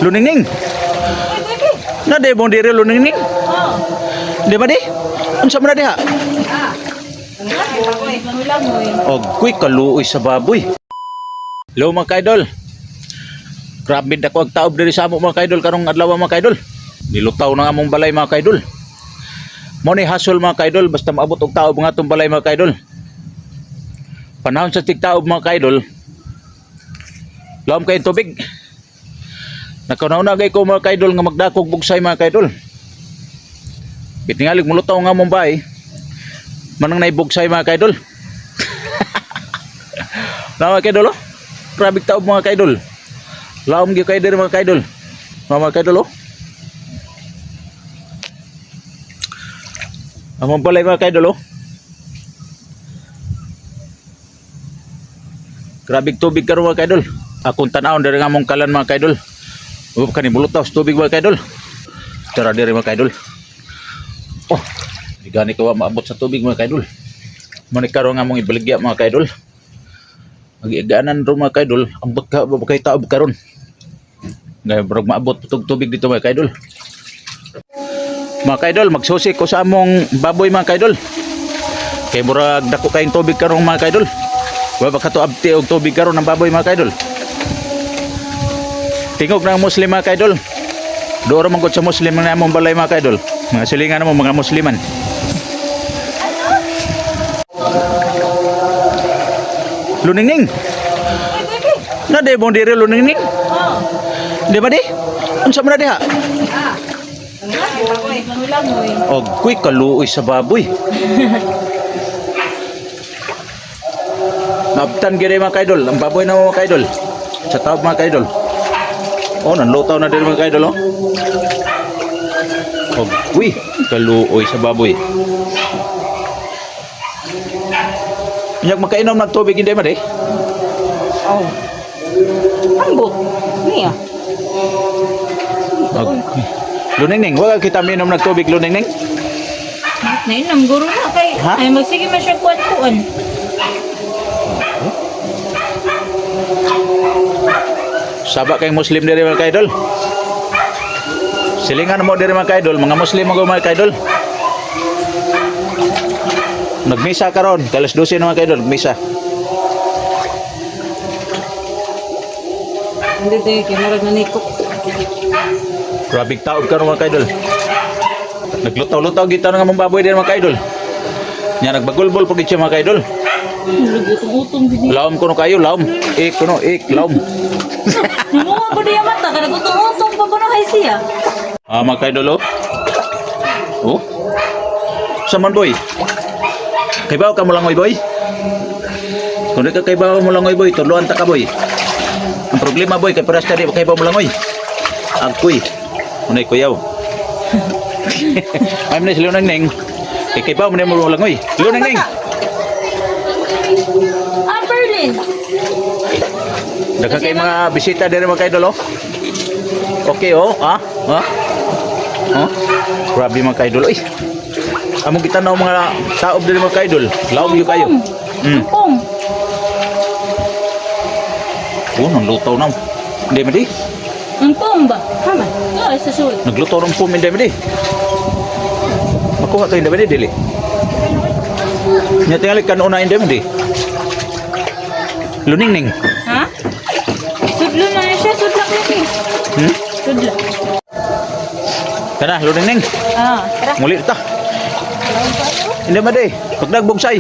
Luningning. Na de mo dire luningning. Oh. Di ba di? Unsa man na diha? Ah. Langoy. Og kuy kaluoy sa baboy. Hello mga kaidol. Grabe dako ang taob diri sa amo mga kaidol karong adlaw mga kaidol. Nilutaw na nga among balay mga kaidol. Mo ni hasol mga kaidol basta maabot og taob nga atong balay mga kaidol. Panahon sa tigtaob mga kaidol. Lawom kay tubig. Nakauna gay ko mga kaidol nga magdakog bugsay mga kaidol. Bitingalig mulutaw nga among bahay. Manang naibugsay mga kaidol. Na mga kaidol oh. Grabe taob mga kaidol. Lawom gyud kay diri mga kaidol. Mga kaidol oh. Among balay mga kaidol oh. Grabe tubig karon mga kaidol. Akong tan-awon diri nga among kalan mga kaidol. Oh kani mulutaw sa tubig mga kaidol. Tara diri mga kaidol. Oh, di gani ko maabot sa tubig mga kaidol. Mani karon nga among ibaligya mga kaidol. Magiigaanan ro mga kaidol, ambot ka ba kay taob karon. Ngay brog maabot tug tubig dito mga kaidol. Mga kaidol, magsusi ko sa among baboy mga kaidol. Kay murag dako kayong tubig karon mga kaidol. Wa ba kato abti og tubig karon ng baboy mga kaidol. Tingog ng Muslim mga kaidol. Dooro man gud sa Muslim na among balay mga kaidol. Mga silingan mo mga Musliman. Luningning. Na de mo dire luningning. Oh. Di ba di? Unsa man na diha? Ah. Langoy. Og kuy kaluoy sa baboy. Nabtan gid mga kaidol, ang baboy na mga kaidol. Sa taob mga kaidol. Oh, nanlutaw na din mga kaidol oh. Og kuy kaluoy sa baboy. Yak makainom ng tubig hindi man eh. Oh. Ambot. Niya. Luningning, wala kita minom ng tubig luningning. Nainam guro na kay Ha? ay magsige man siya kuan-kuan. Saba kayong Muslim diri mga kaidol. Silingan mo diri mga kaidol, mga Muslim mga kaidol. Nagmisa karon, kalas 12 na mga kaidol, nagmisa. Hindi tayo kinarag na nikok. Grabe taob karon mga kaidol. Naglutaw-lutaw kita nga mong baboy diri mga kaidol. Nya nagbagulbol pud siya mga kaidol. Lugutom-utom din. Lawom kuno kayo, lawom. Kuno, lawom. Mga ba diya mata kada gutom-utom pa kuno hay siya. Ah, mga kaidol oh. Oh. Saman boy. Kay bawo ka mo langoy boy. Kung di ka kay bawo mo langoy boy, tuluan ta ka boy. Ang problema boy kay paras ka di kay bawo mo langoy. Agkuy. Unay kuyaw. Ay muna sila nang kay bawo mo langoy. Sila nang Ah, Berlin. Daghang kay mga bisita diri mga kaidol oh. Okay oh, ha? Ha? Oh? Grabe mga kaidol. Ay. Among kita na mga taob diri mga kaidol. Lawom yu kayo. Pom. Oh, nang lutaw na. Hindi man di. Ang pom ba? Hama. Ah, sa sul. Naglutaw ng pum hindi man di. Makuha to hindi man di dili. Nya tingali kanuna hindi man di. Luningning. Ha? Sudlo na siya, sudlak na siya. Sudlak. Kana luningning. Ah, tara. Muli ta. Hindi man di. Pag nagbugsay.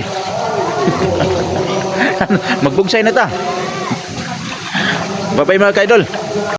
Magbugsay na ta. Bye-bye mga kaidol.